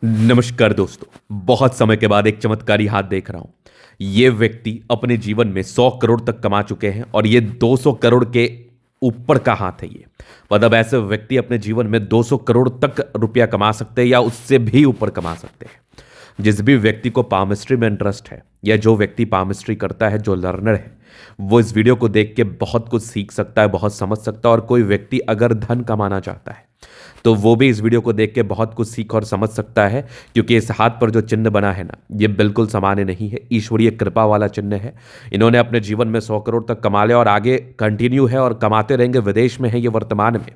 नमस्कार दोस्तों। बहुत समय के बाद एक चमत्कारी हाथ देख रहा हूं। ये व्यक्ति अपने जीवन में 100 करोड़ तक कमा चुके हैं और ये 200 करोड़ के ऊपर का हाथ है। ये मतलब ऐसे व्यक्ति अपने जीवन में 200 करोड़ तक रुपया कमा सकते हैं या उससे भी ऊपर कमा सकते हैं। जिस भी व्यक्ति को पामिस्ट्री में इंटरेस्ट है या जो व्यक्ति पामिस्ट्री करता है, जो लर्नर है, वो इस वीडियो को देख के बहुत कुछ सीख सकता है, बहुत समझ सकता है। और कोई व्यक्ति अगर धन कमाना चाहता है तो वो भी इस वीडियो को देख के बहुत कुछ सीख और समझ सकता है, क्योंकि इस हाथ पर जो चिन्ह बना है ना, ये बिल्कुल सामान्य नहीं है। ईश्वरीय कृपा वाला चिन्ह है। इन्होंने अपने जीवन में 100 करोड़ तक कमा लिया और आगे कंटिन्यू है और कमाते रहेंगे। विदेश में है ये वर्तमान में।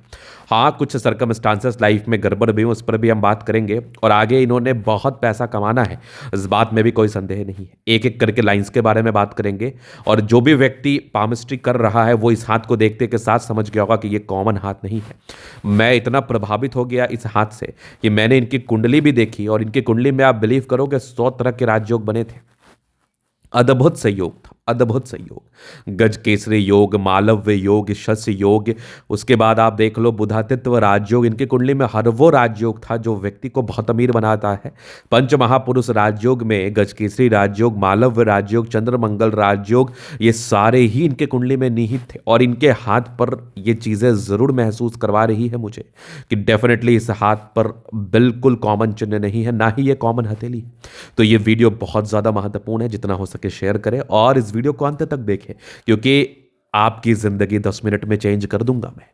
हाँ, कुछ सर्कमस्टांसेस लाइफ में गड़बड़ भी, उस पर भी हम बात करेंगे। और आगे इन्होंने बहुत पैसा कमाना है, इस बात में भी कोई संदेह नहीं है। एक एक करके लाइंस के बारे में बात करेंगे। और जो भी व्यक्ति पामिस्ट्री कर रहा है वो इस हाथ को देखते के साथ समझ गया होगा कि ये कॉमन हाथ नहीं है। मैं इतना प्रभावित हो गया इस हाथ से कि मैंने इनकी कुंडली भी देखी और इनकी कुंडली में आप बिलीव करोगे 100 तरह के राजयोग बने थे। अद्भुत संयोग था, अद्भुत संयोग। गज केसरी योग, मालव्य योग, शस्य योग। उसके बाद आप देख लो बुधातित्व राजयोग। इनकी कुंडली में हर वो राजयोग था जो व्यक्ति को बहुत अमीर बनाता है। पंच महापुरुष राजयोग में गज केसरी राजयोग, मालव्य राजयोग, चंद्रमंगल राजयोग, ये सारे ही इनके कुंडली में निहित थे। और इनके हाथ पर ये चीजें जरूर महसूस करवा रही है मुझे कि डेफिनेटली इस हाथ पर बिल्कुल कॉमन चिन्ह नहीं है, ना ही ये कॉमन हथेली। तो ये वीडियो बहुत ज्यादा महत्वपूर्ण है, जितना हो सके शेयर करें और इस वीडियो को अंत तक देखें, क्योंकि आपकी जिंदगी 10 मिनट में चेंज कर दूंगा मैं।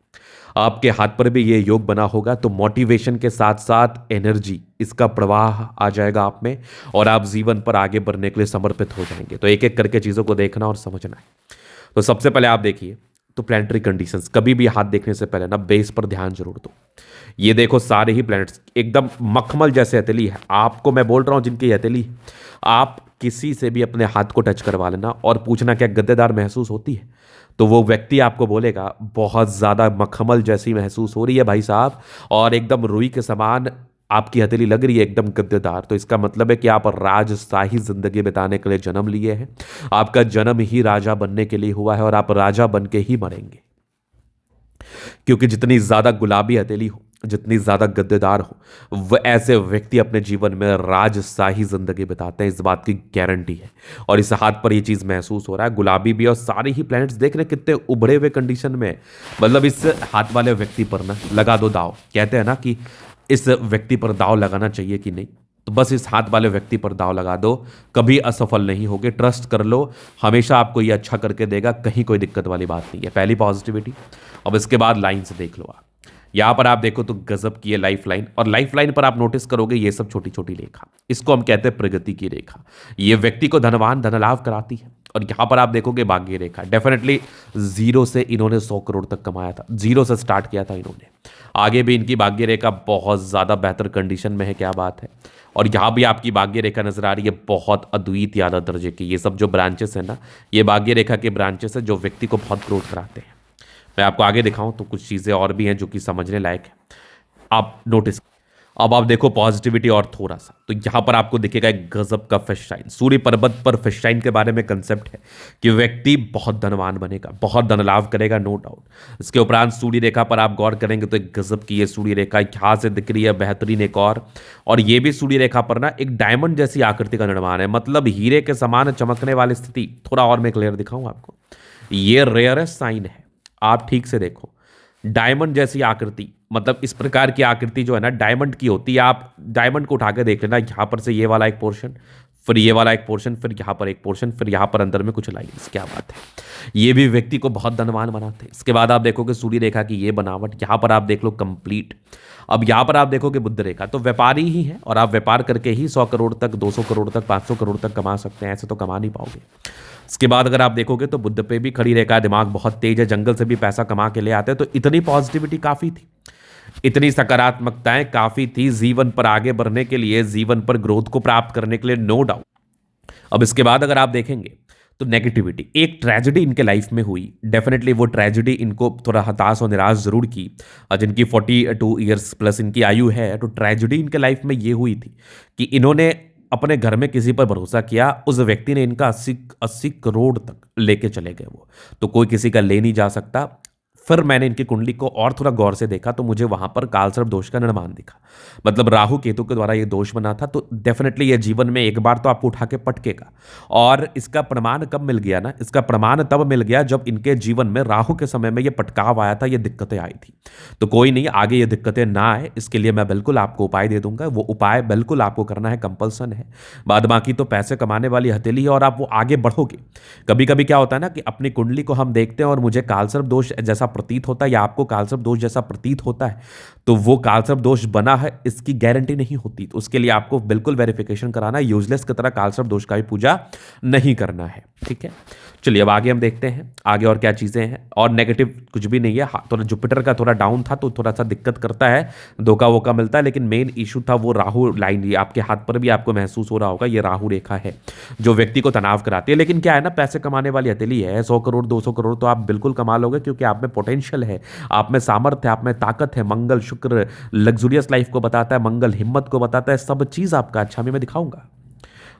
आपके हाथ पर भी ये योग बना होगा तो मोटिवेशन के साथ साथ एनर्जी, इसका प्रवाह आ जाएगा आप में और आप जीवन पर आगे बढ़ने के लिए समर्पित हो जाएंगे। तो एक एक करके चीजों को देखना और समझना है। तो सबसे पहले आप देखिए, तो प्लानिटरी कंडीशंस, कभी भी हाथ देखने से पहले ना बेस पर ध्यान जरूर दो। ये देखो सारे ही प्लैनेट्स एकदम मखमल जैसे हथेली है। आपको मैं बोल रहा हूं जिनकी हथेली है, आप किसी से भी अपने हाथ को टच करवा लेना और पूछना क्या गद्देदार महसूस होती है, तो वो व्यक्ति आपको बोलेगा बहुत ज्यादा मखमल जैसी महसूस हो रही है भाई साहब, और एकदम रुई के समान आपकी हथेली लग रही है, एकदम गद्देदार। तो इसका मतलब है कि आप राजशाही जिंदगी बिताने के लिए जन्म लिए हैं। आपका जन्म ही राजा बनने के लिए हुआ है और आप राजा बन के ही मरेंगे। क्योंकि जितनी ज्यादा गुलाबी हथेली हो, जितनी ज्यादा गद्देदार हो, वह ऐसे व्यक्ति अपने जीवन में राजशाही जिंदगी बिताते हैं, इस बात की गारंटी है। और इस हाथ पर यह चीज महसूस हो रहा है, गुलाबी भी। और सारे ही प्लैनेट्स देख रहे हैं कितने उभरे हुए कंडीशन में। मतलब इस हाथ वाले व्यक्ति पर ना लगा दो दाव। कहते हैं ना कि इस व्यक्ति पर दाव लगाना चाहिए कि नहीं, तो बस इस हाथ वाले व्यक्ति पर दाव लगा दो। कभी असफल नहीं होगे, ट्रस्ट कर लो, हमेशा आपको ये अच्छा करके देगा। कहीं कोई दिक्कत वाली बात नहीं है। पहली पॉजिटिविटी। अब इसके बाद लाइन से देख लो आप। यहां पर आप देखो तो गजब की है लाइफ लाइन, और लाइफ लाइन पर आप नोटिस करोगे ये सब छोटी छोटी रेखा, इसको हम कहते हैं प्रगति की रेखा। ये व्यक्ति को धनवान धनलाभ कराती है। और यहां पर आप देखोगे भाग्य रेखा। डेफिनेटली जीरो से इन्होंने 100 करोड़ तक कमाया था, जीरो से स्टार्ट किया था इन्होंने। आगे भी इनकी भाग्य रेखा बहुत ज्यादा बेहतर कंडीशन में है, क्या बात है। और यहां भी आपकी भाग्य रेखा नजर आ रही है, बहुत अद्वितीय आधा दर्जे की। ये सब जो ब्रांचेस है ना, ये भाग्य रेखा के ब्रांचेस है जो व्यक्ति को बहुत ग्रोथ कराते हैं। मैं आपको आगे दिखाऊं तो कुछ चीजें और भी हैं जो कि समझने लायक है, आप नोटिस। अब आप देखो पॉजिटिविटी और थोड़ा सा, तो यहां पर आपको दिखेगा एक गजब का फिश शाइन। सूर्य पर्वत पर फिश शाइन के बारे में कंसेप्ट है कि व्यक्ति बहुत धनवान बनेगा, बहुत धन लाभ करेगा, नो डाउट। इसके उपरांत सूर्य रेखा पर आप गौर करेंगे तो एक गजब की ये सूर्य रेखा यहां से दिख रही है, बेहतरीन एक और ये भी सूर्य रेखा पर ना एक डायमंड जैसी आकृति का निर्माण है, मतलब हीरे के समान चमकने वाली स्थिति। थोड़ा और मैं क्लियर दिखाऊं आपको, ये रेयरेस्ट साइन है। आप ठीक से देखो, डायमंड जैसी आकृति, मतलब इस प्रकार की आकृति जो है ना डायमंड की होती है। आप डायमंड को उठा के देख लेना, यहां पर से ये वाला एक पोर्शन, फिर ये वाला एक पोर्शन, फिर यहां पर एक पोर्शन, फिर यहां पर अंदर में कुछ लाइंस। क्या बात है, ये भी व्यक्ति को बहुत धनवान बनाते हैं। इसके बाद आप देखोगे सूर्य रेखा की ये बनावट, यहां पर आप देख लो कंप्लीट। अब यहां पर आप देखोगे बुध रेखा, तो व्यापारी ही है और आप व्यापार करके ही 100 करोड़ तक, 200 करोड़ तक, 500 करोड़ तक कमा सकते हैं, ऐसे तो कमा नहीं पाओगे। इसके बाद अगर आप देखोगे तो बुद्ध पे भी खड़ी रेखा है, दिमाग बहुत तेज है, जंगल से भी पैसा कमा के ले आते हैं। तो इतनी पॉजिटिविटी काफी थी, इतनी सकारात्मकताएं काफी थी जीवन पर आगे बढ़ने के लिए, जीवन पर ग्रोथ को प्राप्त करने के लिए, नो डाउट। अब इसके बाद अगर आप देखेंगे तो नेगेटिविटी, एक ट्रेजेडी इनके लाइफ में हुई। डेफिनेटली वो ट्रेजेडी इनको थोड़ा हताश और निराश जरूर की। जिनकी 42 ईयर्स प्लस इनकी आयु है, तो ट्रेजेडी इनके लाइफ में ये हुई थी कि इन्होंने अपने घर में किसी पर भरोसा किया, उस व्यक्ति ने इनका 80 80 करोड़ तक लेके चले गए। वो तो कोई किसी का ले नहीं जा सकता। फिर मैंने इनकी कुंडली को और थोड़ा गौर से देखा तो मुझे वहां पर कालसर्प दोष का निर्माण दिखा। मतलब राहु केतु के द्वारा ये दोष बना था, तो डेफिनेटली ये जीवन में एक बार तो आपको उठा के पटकेगा। और इसका प्रमाण कब मिल गया ना, इसका प्रमाण तब मिल गया जब इनके जीवन में राहु के समय में ये पटकाव आया था, ये दिक्कतें आई थी। तो कोई नहीं, आगे ये दिक्कतें ना आए इसके लिए मैं बिल्कुल आपको उपाय दे दूंगा। वो उपाय बिल्कुल आपको करना है, कंपल्सन है। बाद बाकी तो पैसे कमाने वाली हथेली है और आप वो आगे बढ़ोगे। कभी कभी क्या होता है ना कि अपनी कुंडली को हम देखते हैं और मुझे कालसर्प दोष जैसा प्रतीत होता है या आपको कालसर्प दोष जैसा प्रतीत होता है, तो वो कालसर्प दोष बना है इसकी गारंटी नहीं होती। तो उसके लिए आपको बिल्कुल वेरिफिकेशन कराना है। यूजलेस की तरह कालसर्प दोष का भी पूजा नहीं करना है, ठीक है। चलिए अब आगे हम देखते हैं आगे और क्या चीजें हैं। और नेगेटिव कुछ भी नहीं है, थोड़ा जुपिटर का थोड़ा डाउन था तो थोड़ा सा दिक्कत करता है, धोखा वोका मिलता है। लेकिन मेन इशू था वो राहु लाइन, ये आपके हाथ पर भी आपको महसूस हो रहा होगा, ये राहु रेखा है जो व्यक्ति को तनाव कराती है। लेकिन क्या है ना, पैसे कमाने वाली हथेली है, 100 करोड़ 200 करोड़ तो आप बिल्कुल कमा लोगे, क्योंकि आप में पोटेंशियल है, आप में सामर्थ्य है, आप में ताकत है। मंगल शुक्र लग्जूरियस लाइफ को बताता है, मंगल हिम्मत को बताता है, सब चीज आपका अच्छा मैं दिखाऊंगा।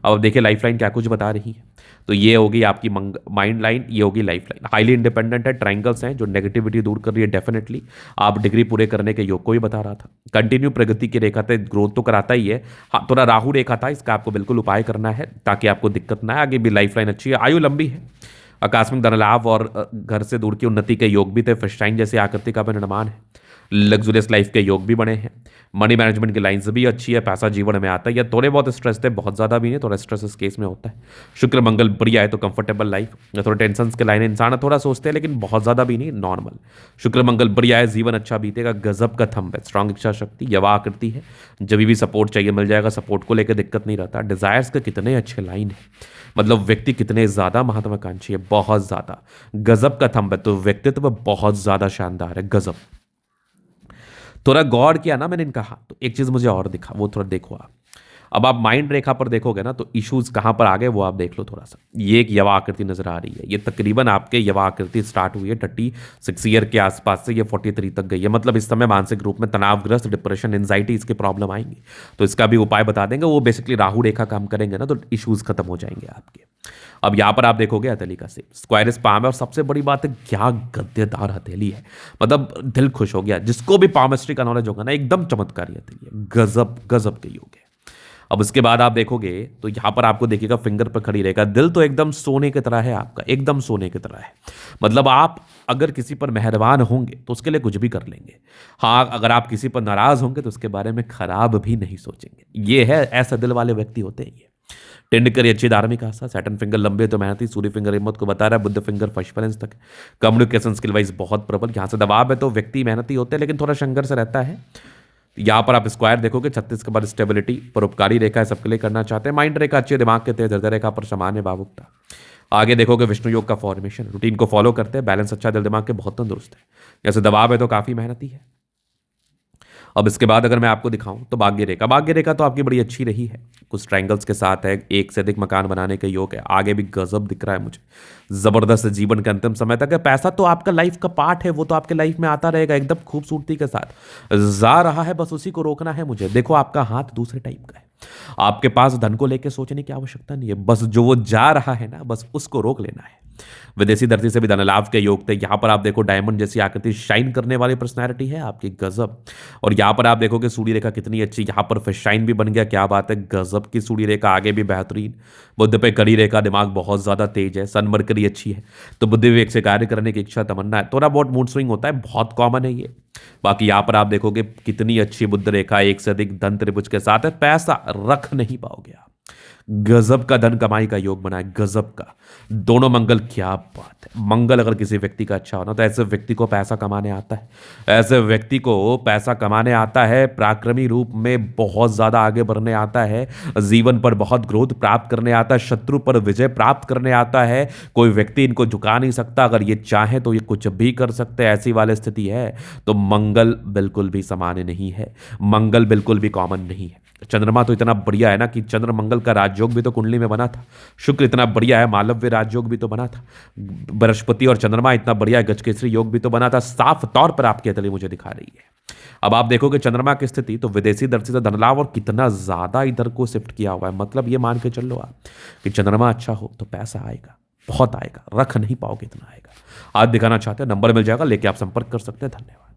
अब देखिए लाइफ लाइन क्या कुछ बता रही है। तो ये होगी आपकी माइंड लाइन, ये होगी लाइफ लाइन। हाईली इंडिपेंडेंट है, ट्रायंगल्स हैं जो नेगेटिविटी दूर कर रही है डेफिनेटली। आप डिग्री पूरे करने के योग को भी बता रहा था। कंटिन्यू प्रगति की रेखा तक ग्रोथ तो कराता ही है। हाँ, थोड़ा राहु रेखा था, इसका आपको बिल्कुल उपाय करना है ताकि आपको दिक्कत ना आए। आगे भी लाइफ लाइन अच्छी है, आयु लंबी है, आकस्मिक धन लाभ और घर से दूर की उन्नति के योग भी थे। फिशटाइन जैसे आकृति का निर्माण है, लग्जूरियस लाइफ के योग भी बने हैं। मनी मैनेजमेंट की लाइन्स भी अच्छी है, पैसा जीवन में आता है। या थोड़े बहुत स्ट्रेस थे, बहुत ज़्यादा भी नहीं, थोड़ा स्ट्रेस इस केस में होता है। शुक्र मंगल बढ़िया है तो कंफर्टेबल लाइफ, या थोड़ा टेंशन के लाइन इंसान थोड़ा सोचते हैं लेकिन बहुत ज़्यादा भी नहीं, नॉर्मल। शुक्र मंगल बढ़िया है, जीवन अच्छा बीतेगा। गजब का थंब है, स्ट्रांग इच्छा शक्ति, यवा आकृति है, जब भी सपोर्ट चाहिए मिल जाएगा। सपोर्ट को लेकर दिक्कत नहीं रहता। डिजायर्स के कितने अच्छे लाइन है, मतलब व्यक्ति कितने ज़्यादा महत्वाकांक्षी है, बहुत ज़्यादा। गजब का थंब है, तो व्यक्तित्व बहुत ज़्यादा शानदार है, गजब। थोड़ा गौर किया ना मैंने इनका, तो एक चीज मुझे और दिखा, वो थोड़ा देखो आप। अब आप माइंड रेखा पर देखोगे ना तो इश्यूज कहां पर आ गए वो आप देख लो थोड़ा सा। ये एक यवा आकृति नजर आ रही है, ये तकरीबन आपके यवा आकृति स्टार्ट हुई है 36 ईयर के आसपास से, ये 43 तक गई है। मतलब इस समय मानसिक रूप में तनावग्रस्त, डिप्रेशन, एंजाइटी इसके प्रॉब्लम आएंगी। तो इसका भी उपाय बता देंगे, वो बेसिकली राहु रेखा काम करेंगे ना तो इश्यूज खत्म हो जाएंगे आपके। अब यहां पर आप देखोगे हथेली का से स्क्वायरस पाम है, और सबसे बड़ी बात है क्या गद्देदार हथेली है, मतलब दिल खुश हो गया। जिसको भी पामिस्ट्री का नॉलेज होगा ना, एकदम चमत्कारी हथेली है, गजब गजब के योग है। अब उसके बाद आप देखोगे तो यहां पर आपको देखिएगा फिंगर पर खड़ी रहेगा। दिल तो एकदम सोने की तरह है आपका, एकदम सोने की तरह है। मतलब आप अगर किसी पर मेहरबान होंगे तो उसके लिए कुछ भी कर लेंगे। हाँ, अगर आप किसी पर नाराज होंगे तो उसके बारे में खराब भी नहीं सोचेंगे। ये है, ऐसा दिल वाले व्यक्ति होते हैं ये। टेंडकर अच्छी धार्मिक आस्था, सैटर्न फिंगर लंबे तो मेहनती, सूर्य फिंगर हिम्मत को बता रहा है, बुद्ध फिंगर फर्स्ट बैलेंस तक। कम्युनिकेशन स्किल वाइज बहुत प्रबल, यहाँ से दबाव है तो व्यक्ति मेहनती होते हैं लेकिन थोड़ा संघर्ष रहता है। यहाँ पर आप स्क्वायर देखोगे 36 के बाद स्टेबिलिटी, परोपकारी रेखा है, सबके लिए करना चाहते हैं। माइंड रेखा अच्छी, दिमाग के तेज, हृदय रेखा पर सामान्य भावुकता। आगे देखोगे विष्णु योग का फॉर्मेशन, रूटीन को फॉलो करते हैं, बैलेंस अच्छा, दिल दिमाग के बहुत तंदुरुस्त है। जैसे दबाव है तो काफी मेहनती है। अब इसके बाद अगर मैं आपको दिखाऊं तो भाग्य रेखा, भाग्य रेखा तो आपकी बड़ी अच्छी रही है, कुछ ट्रायंगल्स के साथ है, एक से अधिक मकान बनाने के योग है। आगे भी गजब दिख रहा है मुझे, जबरदस्त जीवन के अंतिम समय तक है। पैसा तो आपका लाइफ का पार्ट है, वो तो आपके लाइफ में आता रहेगा एकदम खूबसूरती के साथ। जा रहा है, बस उसी को रोकना है मुझे। देखो आपका हाथ दूसरे टाइप का है, आपके पास धन को लेकर सोचने की आवश्यकता नहीं है, बस जो वो जा रहा है ना, बस उसको रोक लेना है। विदेशी धरती से भी धन लाभ के योग थे। यहां पर आप देखो डायमंड जैसी आकृति, शाइन करने वाली पर्सनैलिटी है आपकी, गजब। और यहां पर आप देखोगे सूर्य रेखा कितनी अच्छी, यहां पर फिर शाइन भी बन गया, क्या बात है, गजब की सूर्य रेखा। आगे भी बेहतरीन, बुद्ध पे कड़ी रेखा, दिमाग बहुत ज्यादा तेज है, सन मरकरी अच्छी है, तो बुद्धि विवेक से कार्य करने की इच्छा, तमन्ना है। थोड़ा बहुत मूड स्विंग होता है, बहुत कॉमन है ये। बाकी यहां पर आप देखोगे कितनी अच्छी बुद्ध रेखा, एक से अधिक धन त्रिभुज के साथ है। पैसा रख नहीं पाओगे आप, गजब का धन कमाई का योग बना है, गजब का। दोनों मंगल, क्या बात है। मंगल अगर किसी व्यक्ति का अच्छा होना तो ऐसे व्यक्ति को पैसा कमाने आता है, ऐसे व्यक्ति को पैसा कमाने आता है, पराक्रमी रूप में बहुत ज्यादा आगे बढ़ने आता है, जीवन पर बहुत ग्रोथ प्राप्त करने आता है, शत्रु पर विजय प्राप्त करने आता है। कोई व्यक्ति इनको झुका नहीं सकता, अगर ये चाहे तो ये कुछ भी कर सकते हैं, ऐसी वाली स्थिति है। तो मंगल बिल्कुल भी सामान्य नहीं है, मंगल बिल्कुल भी कॉमन नहीं है। चंद्रमा तो इतना बढ़िया है ना कि चंद्र मंगल का राजयोग भी तो कुंडली में बना था। शुक्र इतना बढ़िया है, मालव्य राजयोग भी तो बना था। बृहस्पति और चंद्रमा इतना बढ़िया है, गजकेसरी योग भी तो बना था। साफ तौर पर आपकी हथेली मुझे दिखा रही है। अब आप देखोगे चंद्रमा की स्थिति तो विदेशी दृष्टि से धनलाभ, और कितना ज्यादा इधर को शिफ्ट किया हुआ है। मतलब ये मान के चल लो आप कि चंद्रमा अच्छा हो तो पैसा आएगा, बहुत आएगा, रख नहीं पाओगे इतना आएगा। आज दिखाना चाहते हैं, नंबर मिल जाएगा, लेके आप संपर्क कर सकते हैं। धन्यवाद।